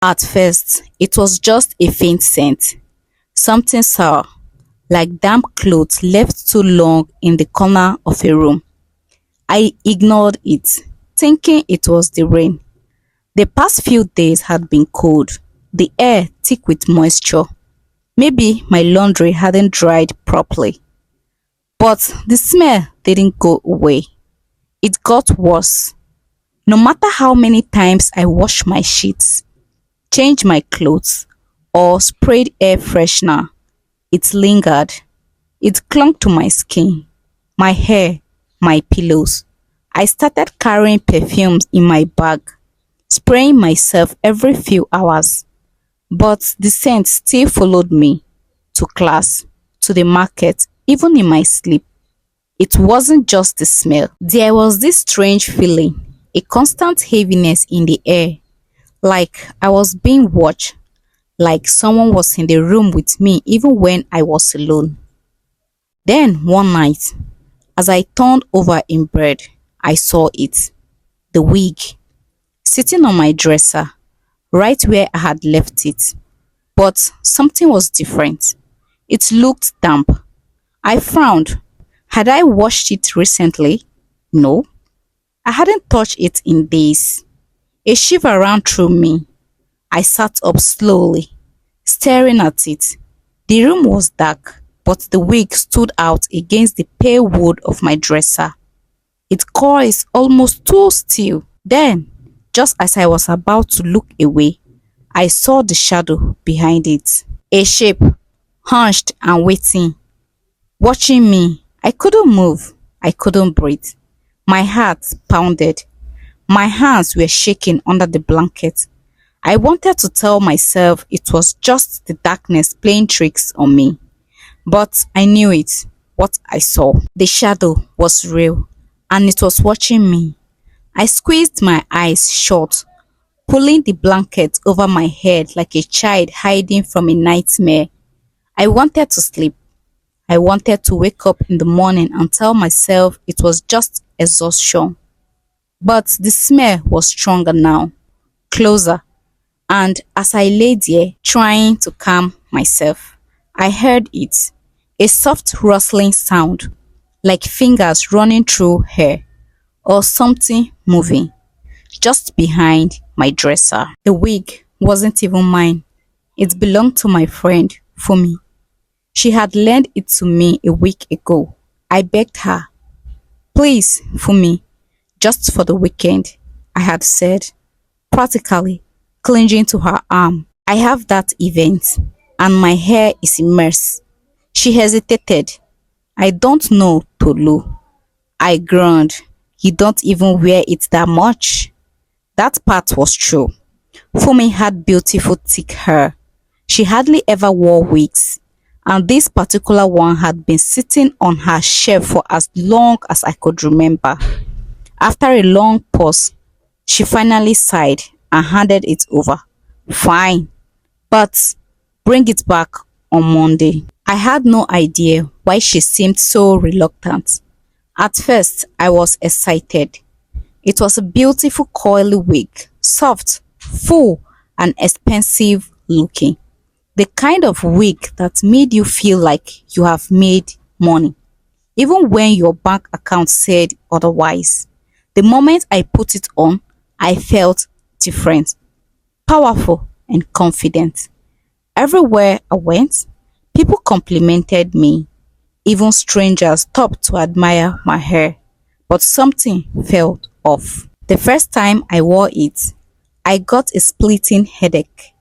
At first, it was just a faint scent, something sour, like damp clothes left too long in the corner of a room. I ignored it, thinking it was the rain. The past few days had been cold, the air thick with moisture. Maybe my laundry hadn't dried properly. But the smell didn't go away. It got worse. No matter how many times I washed my sheets, changed my clothes, or sprayed air freshener, it lingered. It clung to my skin, my hair, my pillows. I started carrying perfumes in my bag, spraying myself every few hours. But the scent still followed me to class, to the market, even in my sleep. It wasn't just the smell. There was this strange feeling, a constant heaviness in the air, like I was being watched, like someone was in the room with me even when I was alone. Then one night, as I turned over in bed, I saw it, the wig, sitting on my dresser, right where I had left it. But something was different. It looked damp. I frowned. Had I washed it recently? No, I hadn't touched it in days. A shiver ran through me. I sat up slowly, staring at it. The room was dark, but the wig stood out against the pale wood of my dresser. Its core is almost too still. Then, just as I was about to look away, I saw the shadow behind it. A shape, hunched and waiting, watching me. I couldn't move. I couldn't breathe. My heart pounded. My hands were shaking under the blanket. I wanted to tell myself it was just the darkness playing tricks on me. But I knew it, what I saw. The shadow was real, and it was watching me. I squeezed my eyes shut, pulling the blanket over my head like a child hiding from a nightmare. I wanted to sleep. I wanted to wake up in the morning and tell myself it was just exhaustion. But the smell was stronger now, closer, and as I lay there trying to calm myself, I heard it, a soft rustling sound, like fingers running through hair or something moving just behind my dresser. The wig wasn't even mine. It belonged to my friend, Fumi. She had lent it to me a week ago. I begged her, please, Fumi, just for the weekend, I had said, practically clinging to her arm. I have that event, and my hair is immersed. She hesitated. I don't know, Tolu. I groaned. You don't even wear it that much. That part was true. Fumi had beautiful thick hair. She hardly ever wore wigs, and this particular one had been sitting on her shelf for as long as I could remember. After a long pause, she finally sighed and handed it over. Fine, but bring it back on Monday. I had no idea why she seemed so reluctant. At first, I was excited. It was a beautiful coily wig, soft, full, and expensive looking. The kind of wig that made you feel like you have made money, even when your bank account said otherwise. The moment I put it on, I felt different, powerful, and confident. Everywhere I went, people complimented me. Even strangers stopped to admire my hair. But something felt off. The first time I wore it, I got a splitting headache.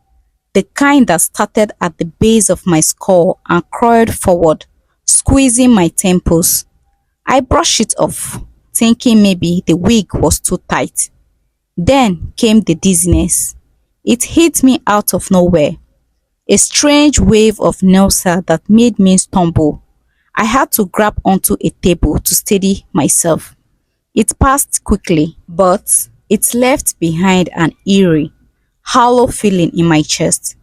The kind that started at the base of my skull and crawled forward, squeezing my temples. I brushed it off, thinking maybe the wig was too tight. Then came the dizziness. It hit me out of nowhere. A strange wave of nausea that made me stumble. I had to grab onto a table to steady myself. It passed quickly, but it left behind an eerie, hollow feeling in my chest.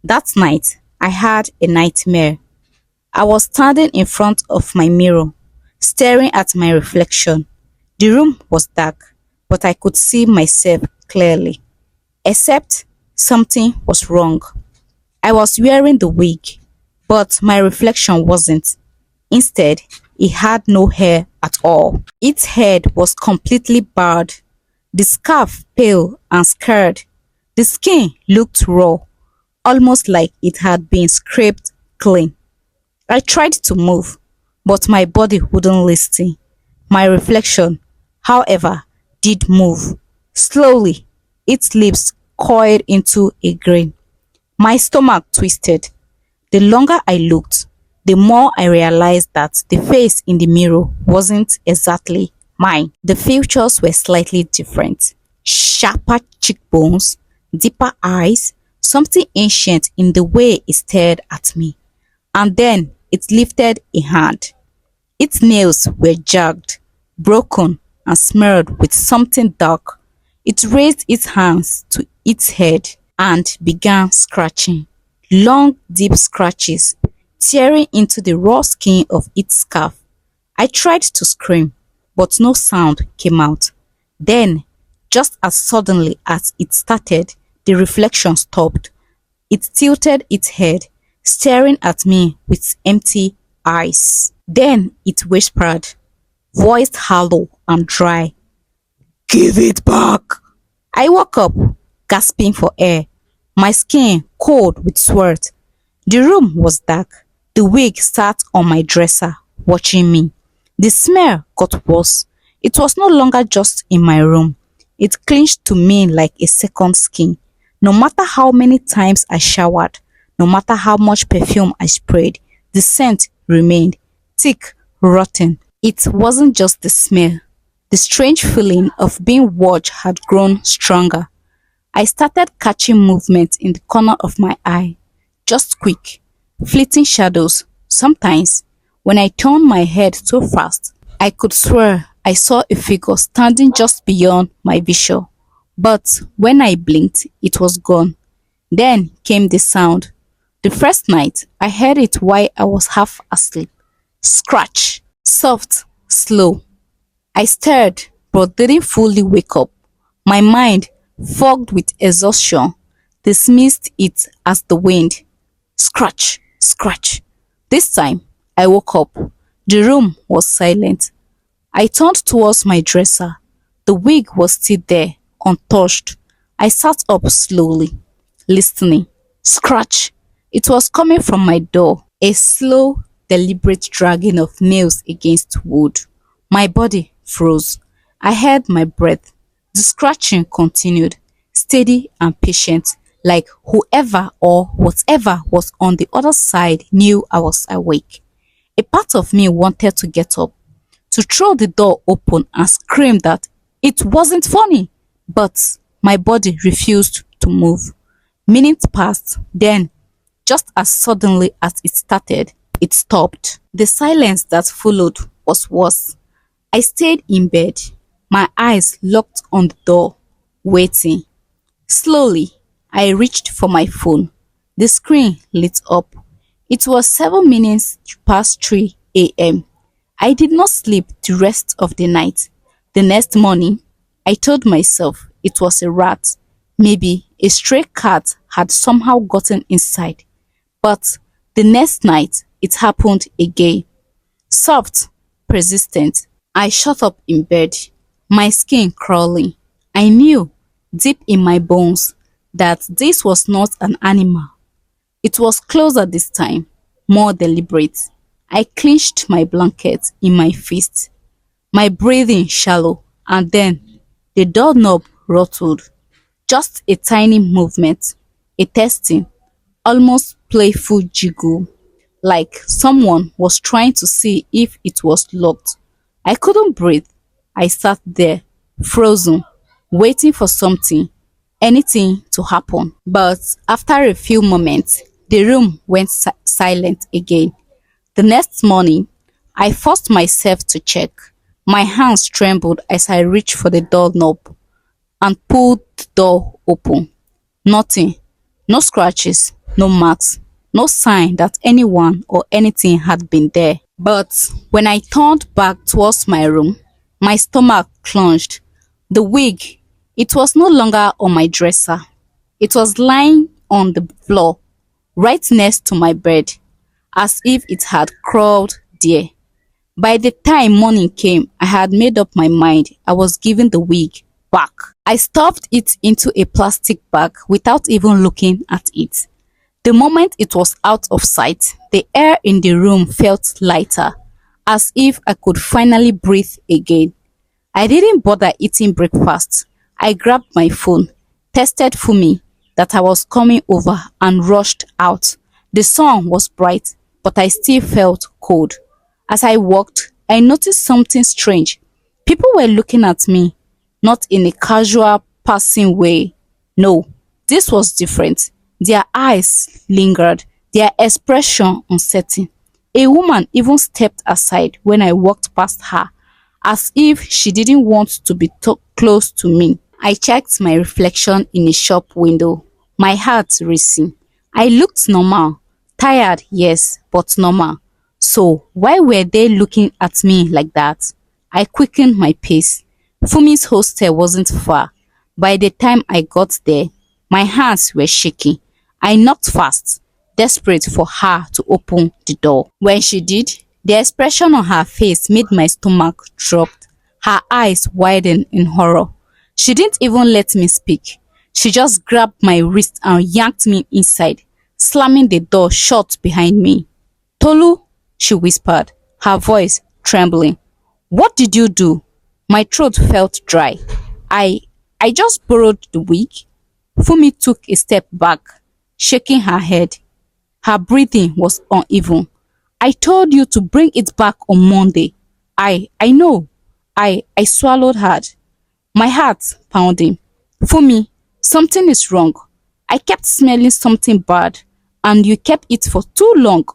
That night, I had a nightmare. I was standing in front of my mirror, staring at my reflection. The room was dark, but I could see myself clearly, except something was wrong. I was wearing the wig, but my reflection wasn't. Instead, it had no hair at all. Its head was completely barred, the scarf pale and scarred. The skin looked raw, almost like it had been scraped clean. I tried to move, but my body wouldn't listen. My reflection, however, did move. Slowly, its lips coiled into a grin. My stomach twisted. The longer I looked, the more I realized that the face in the mirror wasn't exactly mine. The features were slightly different. Sharper cheekbones, deeper eyes, something ancient in the way it stared at me. And then it lifted a hand. Its nails were jagged, broken, and smeared with something dark. It raised its hands to its head and began scratching. Long, deep scratches, tearing into the raw skin of its scarf. I tried to scream, but no sound came out. Then, just as suddenly as it started, the reflection stopped. It tilted its head, staring at me with empty eyes. Then it whispered, voice hollow and dry, "Give it back." I woke up, gasping for air, my skin cold with sweat. The room was dark. The wig sat on my dresser, watching me. The smell got worse. It was no longer just in my room. It clinged to me like a second skin. No matter how many times I showered, no matter how much perfume I sprayed, the scent remained thick, rotten. It wasn't just the smell. The strange feeling of being watched had grown stronger. I started catching movement in the corner of my eye, just quick, fleeting shadows. Sometimes, when I turned my head so fast, I could swear I saw a figure standing just beyond my vision. But when I blinked, it was gone. Then came the sound. The first night, I heard it while I was half asleep. Scratch, soft, slow. I stirred, but didn't fully wake up. My mind, fogged with exhaustion, dismissed it as the wind. Scratch, scratch. This time, I woke up. The room was silent. I turned towards my dresser. The wig was still there, untouched. I sat up slowly, listening. Scratch. It was coming from my door. A slow, deliberate dragging of nails against wood. My body froze. I held my breath. The scratching continued, steady and patient, like whoever or whatever was on the other side knew I was awake. A part of me wanted to get up, to throw the door open and scream that it wasn't funny, but my body refused to move. Minutes passed, then, just as suddenly as it started, it stopped. The silence that followed was worse. I stayed in bed, my eyes locked on the door, waiting. Slowly, I reached for my phone. The screen lit up. It was 7 minutes past 3 a.m. I did not sleep the rest of the night. The next morning, I told myself it was a rat. Maybe a stray cat had somehow gotten inside. But the next night, it happened again. Soft, persistent. I shut up in bed, my skin crawling. I knew, deep in my bones, that this was not an animal. It was closer this time, more deliberate. I clenched my blanket in my fist, my breathing shallow, and then the doorknob rattled. Just a tiny movement, a testing, almost playful jiggle, like someone was trying to see if it was locked. I couldn't breathe. I sat there, frozen, waiting for something, anything to happen. But after a few moments, the room went silent again. The next morning, I forced myself to check. My hands trembled as I reached for the doorknob and pulled the door open. Nothing. No scratches, no marks, no sign that anyone or anything had been there. But when I turned back towards my room, my stomach clenched. The wig, it was no longer on my dresser. It was lying on the floor, right next to my bed, as if it had crawled there. By the time morning came, I had made up my mind I was giving the wig back. I stuffed it into a plastic bag without even looking at it. The moment it was out of sight, the air in the room felt lighter, as if I could finally breathe again. I didn't bother eating breakfast. I grabbed my phone, texted Fumi that I was coming over, and rushed out. The sun was bright, but I still felt cold. As I walked, I noticed something strange. People were looking at me, not in a casual, passing way. No, this was different. Their eyes lingered, their expression uncertain. A woman even stepped aside when I walked past her, as if she didn't want to be close to me. I checked my reflection in a shop window, my heart racing. I looked normal, tired, yes, but normal. So why were they looking at me like that? I quickened my pace. Fumi's hostel wasn't far. By the time I got there, my hands were shaking. I knocked fast, desperate for her to open the door. When she did, the expression on her face made my stomach drop. Her eyes widened in horror. She didn't even let me speak. She just grabbed my wrist and yanked me inside, slamming the door shut behind me. "Tolu," she whispered, her voice trembling. "What did you do?" My throat felt dry. I I just borrowed the wig. Fumi took a step back, shaking her head. Her breathing was uneven. "I told you to bring it back on Monday. I know." I swallowed hard, my heart pounding. "Fumi, something is wrong. I kept smelling something bad, and you kept it for too long."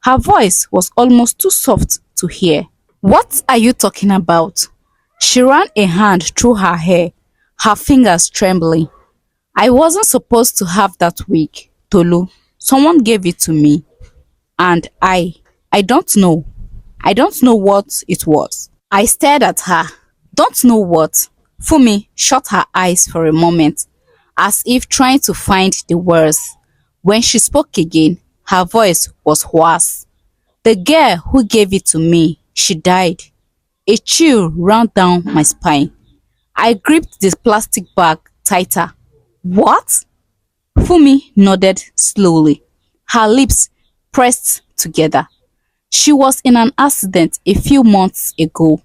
Her voice was almost too soft to hear. "What are you talking about?" She ran a hand through her hair, her fingers trembling. "I wasn't supposed to have that wig, Tolu. Someone gave it to me, and I don't know. I don't know what it was." I stared at her. "Don't know what?" Fumi shut her eyes for a moment, as if trying to find the words. When she spoke again, her voice was hoarse. "The girl who gave it to me, she died." A chill ran down my spine. I gripped the plastic bag tighter. "What?" Fumi nodded slowly, her lips pressed together. "She was in an accident a few months ago.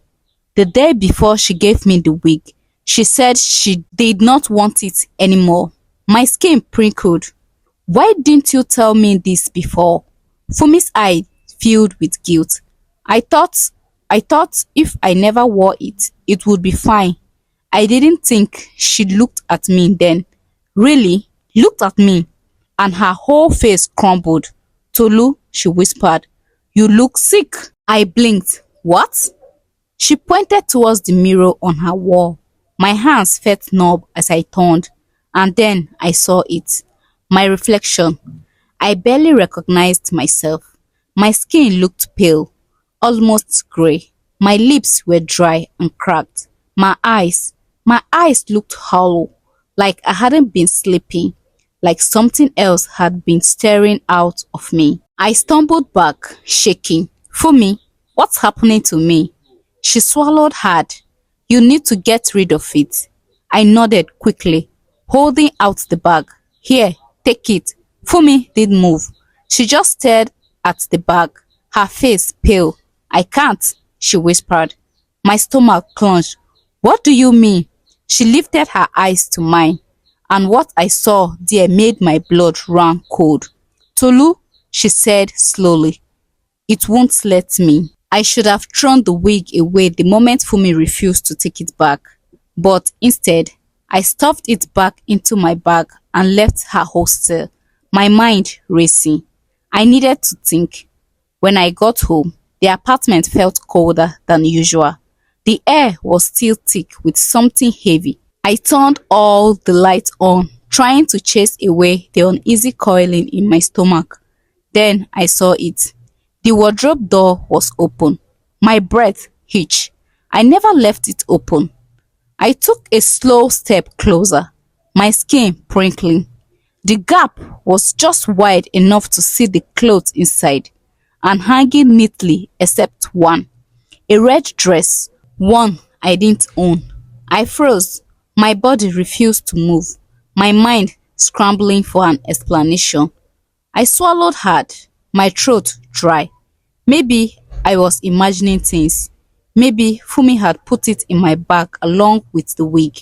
The day before she gave me the wig, she said she did not want it anymore." My skin prickled. "Why didn't you tell me this before?" Fumi's eye filled with guilt. I thought if I never wore it, it would be fine." I didn't think." She looked at me then. Really looked at me, and her whole face crumbled. "Tolu," she whispered, "you look sick." I blinked. "What?" She pointed towards the mirror on her wall. My hands felt numb as I turned, and then I saw it. My reflection. I barely recognized myself. My skin looked pale, almost grey. My lips were dry and cracked. My eyes looked hollow, like I hadn't been sleeping, like something else had been staring out of me. I stumbled back, shaking. "Fumi, what's happening to me?" She swallowed hard. "You need to get rid of it." I nodded quickly, holding out the bag. "Here, take it." Fumi didn't move. She just stared at the bag, her face pale. "I can't," she whispered. My stomach clenched. "What do you mean?" She lifted her eyes to mine, and what I saw there made my blood run cold. "Tolu," she said slowly, "it won't let me." I should have thrown the wig away the moment Fumi refused to take it back, but instead, I stuffed it back into my bag and left her hostel, my mind racing. I needed to think. When I got home, the apartment felt colder than usual. The air was still thick with something heavy. I turned all the lights on, trying to chase away the uneasy coiling in my stomach. Then I saw it. The wardrobe door was open. My breath hitched. I never left it open. I took a slow step closer, my skin prickling. The gap was just wide enough to see the clothes inside and hanging neatly except one, a red dress, one I didn't own. I froze. My body refused to move, my mind scrambling for an explanation. I swallowed hard, my throat dry. Maybe I was imagining things. Maybe Fumi had put it in my bag along with the wig,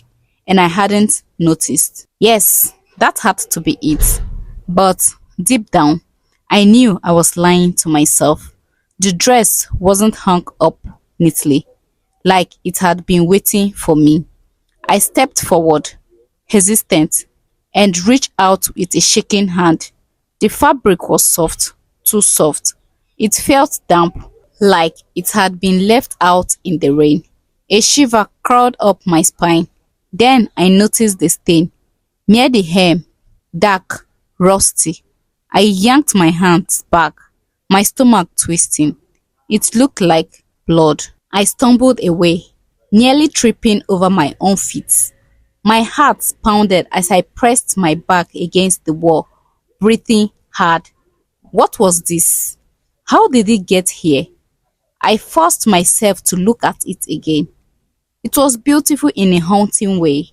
and I hadn't noticed. Yes, that had to be it. But deep down, I knew I was lying to myself. The dress wasn't hung up neatly, like it had been waiting for me. I stepped forward, hesitant, and reached out with a shaking hand. The fabric was soft, too soft. It felt damp, like it had been left out in the rain. A shiver crawled up my spine. Then I noticed the stain near the hem, dark, rusty. I yanked my hands back, my stomach twisting. It looked like blood. I stumbled away, nearly tripping over my own feet. My heart pounded as I pressed my back against the wall, breathing hard. What was this? How did it get here? I forced myself to look at it again. It was beautiful in a haunting way,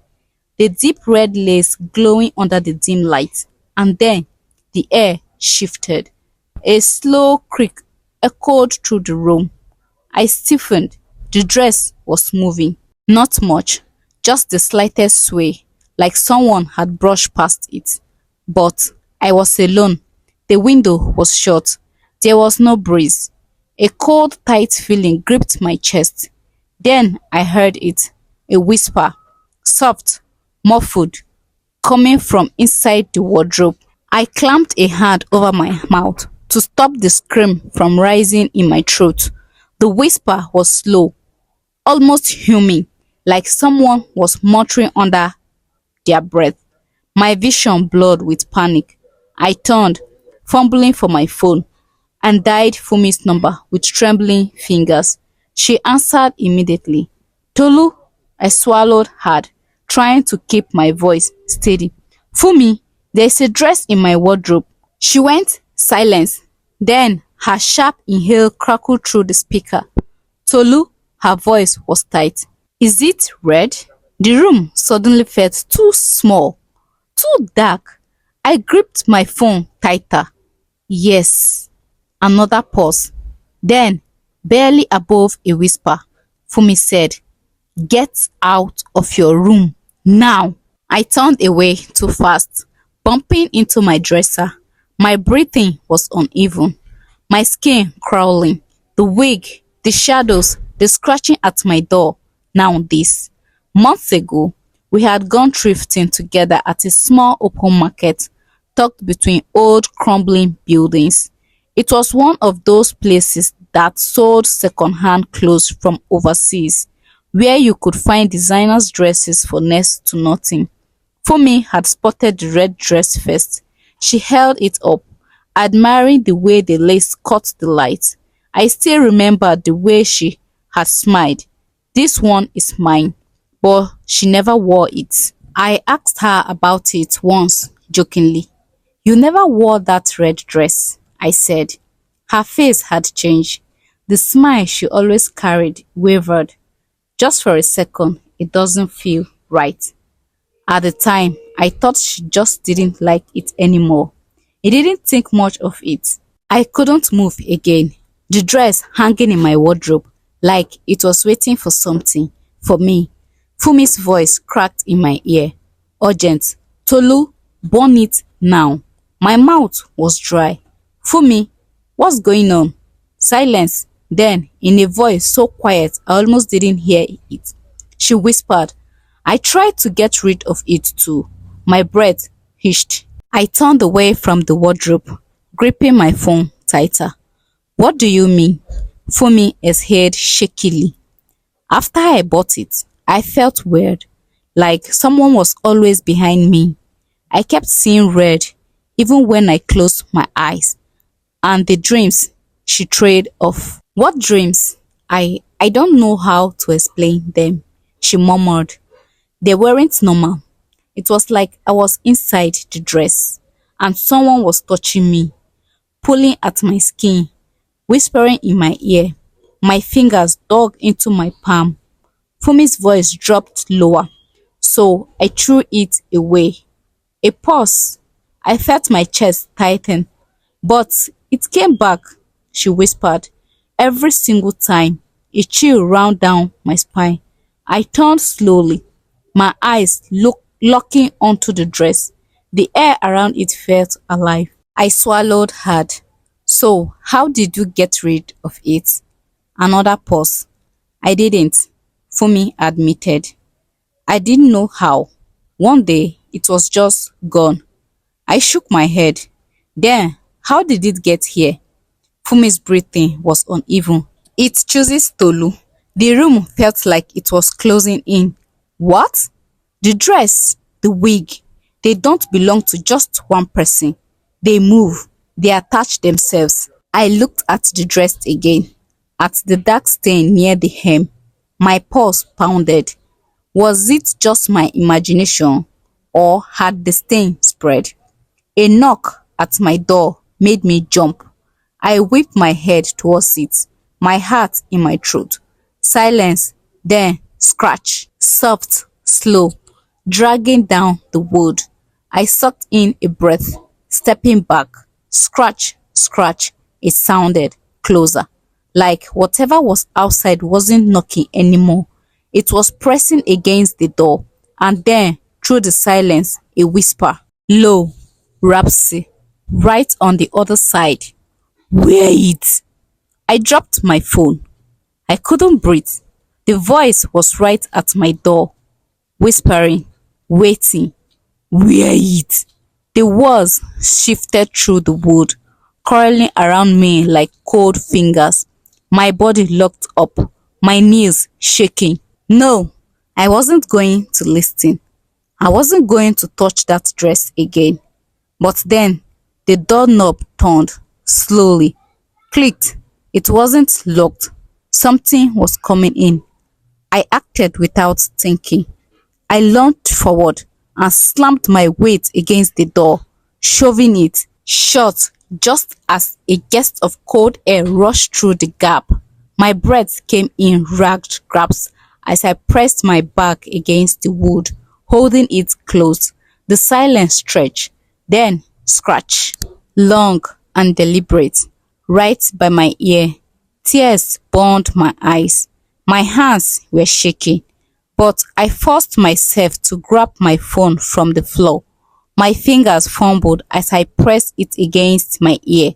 the deep red lace glowing under the dim light. And then the air shifted. A slow creak echoed through the room. I stiffened. The dress was moving. Not much, just the slightest sway, like someone had brushed past it. But I was alone. The window was shut. There was no breeze. A cold, tight feeling gripped my chest. Then I heard it, a whisper, soft, muffled, coming from inside the wardrobe. I clamped a hand over my mouth to stop the scream from rising in my throat. The whisper was slow, almost human, like someone was muttering under their breath. My vision blurred with panic. I turned, fumbling for my phone, and dialed Fumi's number with trembling fingers. She answered immediately. Tolu, I swallowed hard, trying to keep my voice steady. Fumi, there's a dress in my wardrobe. She went silent. Then her sharp inhale crackled through the speaker. Tolu, her voice was tight. Is it red? The room suddenly felt too small, too dark. I gripped my phone tighter. Yes. Another pause. Then, barely above a whisper, Fumi said, Get out of your room now. I turned away too fast, bumping into my dresser. My breathing was uneven, my skin crawling, the wig, the shadows, the scratching at my door. Now this. Months ago, we had gone thrifting together at a small open market tucked between old crumbling buildings. It was one of those places that sold second-hand clothes from overseas, where you could find designers' dresses for next to nothing. Fumi had spotted the red dress first. She held it up, admiring the way the lace caught the light. I still remember the way she had smiled. This one is mine, but she never wore it. I asked her about it once, jokingly. You never wore that red dress, I said. Her face had changed. The smile she always carried wavered. Just for a second, it doesn't feel right. At the time, I thought she just didn't like it anymore. I didn't think much of it. I couldn't move again. The dress hanging in my wardrobe, like it was waiting for something, for me. Fumi's voice cracked in my ear. Urgent. Tolu, burn it now. My mouth was dry. Fumi, what's going on? Silence. Then, in a voice so quiet I almost didn't hear it, she whispered. I tried to get rid of it too. My breath hitched. I turned away from the wardrobe, gripping my phone tighter. What do you mean? Fumi exhaled shakily. After I bought it, I felt weird, like someone was always behind me. I kept seeing red, even when I closed my eyes. And the dreams she trailed off. What dreams? I don't know how to explain them, she murmured. They weren't normal. It was like I was inside the dress. and someone was touching me, pulling at my skin, whispering in my ear. My fingers dug into my palm. Fumi's voice dropped lower, so I threw it away. A pause. I felt my chest tighten. But it came back, she whispered. Every single time, a chill ran down my spine. I turned slowly, my eyes locking onto the dress. The air around it felt alive. I swallowed hard. So, how did you get rid of it? Another pause. I didn't, Fumi admitted. I didn't know how. One day, it was just gone. I shook my head. Then, how did it get here? Fumi's breathing was uneven. It chooses Tolu. The room felt like it was closing in. What? The dress, the wig, they don't belong to just one person. They move, they attach themselves. I looked at the dress again, at the dark stain near the hem. My pulse pounded. Was it just my imagination, or had the stain spread? A knock at my door made me jump. I whipped my head towards it, my heart in my throat. Silence, then scratch, soft, slow, dragging down the wood. I sucked in a breath, stepping back. Scratch, scratch, it sounded closer. Like whatever was outside wasn't knocking anymore. It was pressing against the door, and then, through the silence, a whisper. Low, Rapsy, right on the other side. Wear it. I dropped my phone. I couldn't breathe. The voice was right at my door, whispering, waiting. Wear it. The words shifted through the wood, curling around me like cold fingers. My body locked up, my knees shaking. No, I wasn't going to listen. I wasn't going to touch that dress again. But then, the doorknob turned, slowly, clicked. It wasn't locked. Something was coming in. I acted without thinking. I lunged forward and slammed my weight against the door, shoving it shut just as a gust of cold air rushed through the gap. My breath came in ragged grabs as I pressed my back against the wood, holding it close. The silence stretched, then scratch, long and deliberate, right by my ear. Tears burned my eyes. My hands were shaking, but I forced myself to grab my phone from the floor. My fingers fumbled as I pressed it against my ear.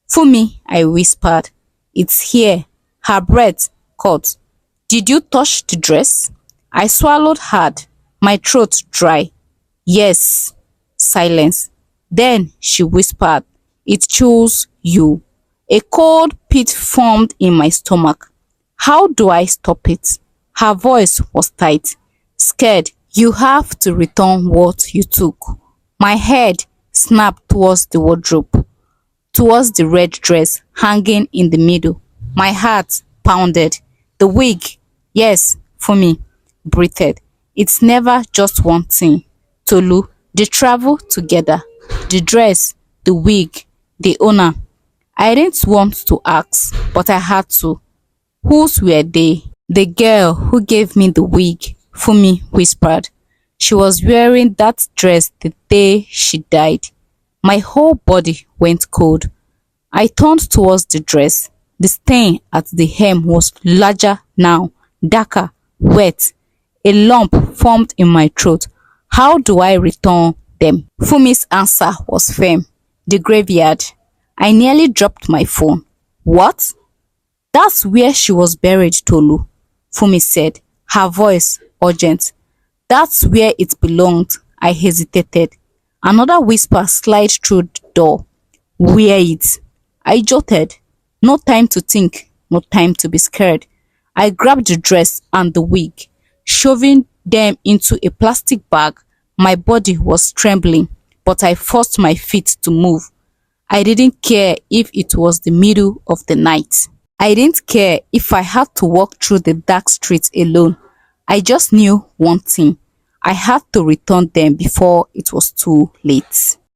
Fumi, I whispered. It's here. Her breath caught. Did you touch the dress? I swallowed hard, my throat dry. Yes. Silence. Then she whispered, it chose you. A cold pit formed in my stomach. How do I stop it? Her voice was tight, scared. You have to return what you took. My head snapped towards the wardrobe, towards the red dress hanging in the middle. My heart pounded. The wig, yes, for me, breathed. It's never just one thing. Tolu, they travel together. The dress, the wig, the owner. I didn't want to ask, but I had to. Whose were they? The girl who gave me the wig, Fumi whispered. She was wearing that dress the day she died. My whole body went cold. I turned towards the dress. The stain at the hem was larger now, darker, wet. A lump formed in my throat. How do I return them? Fumi's answer was firm. The graveyard. I nearly dropped my phone. What? That's where she was buried, Tolu, Fumi said, her voice urgent. That's where it belonged. I hesitated. Another whisper slid through the door. Wear it. I jotted. No time to think, no time to be scared. I grabbed the dress and the wig, shoving them into a plastic bag. My body was trembling, but I forced my feet to move. I didn't care if it was the middle of the night. I didn't care if I had to walk through the dark streets alone. I just knew one thing. I had to return them before it was too late.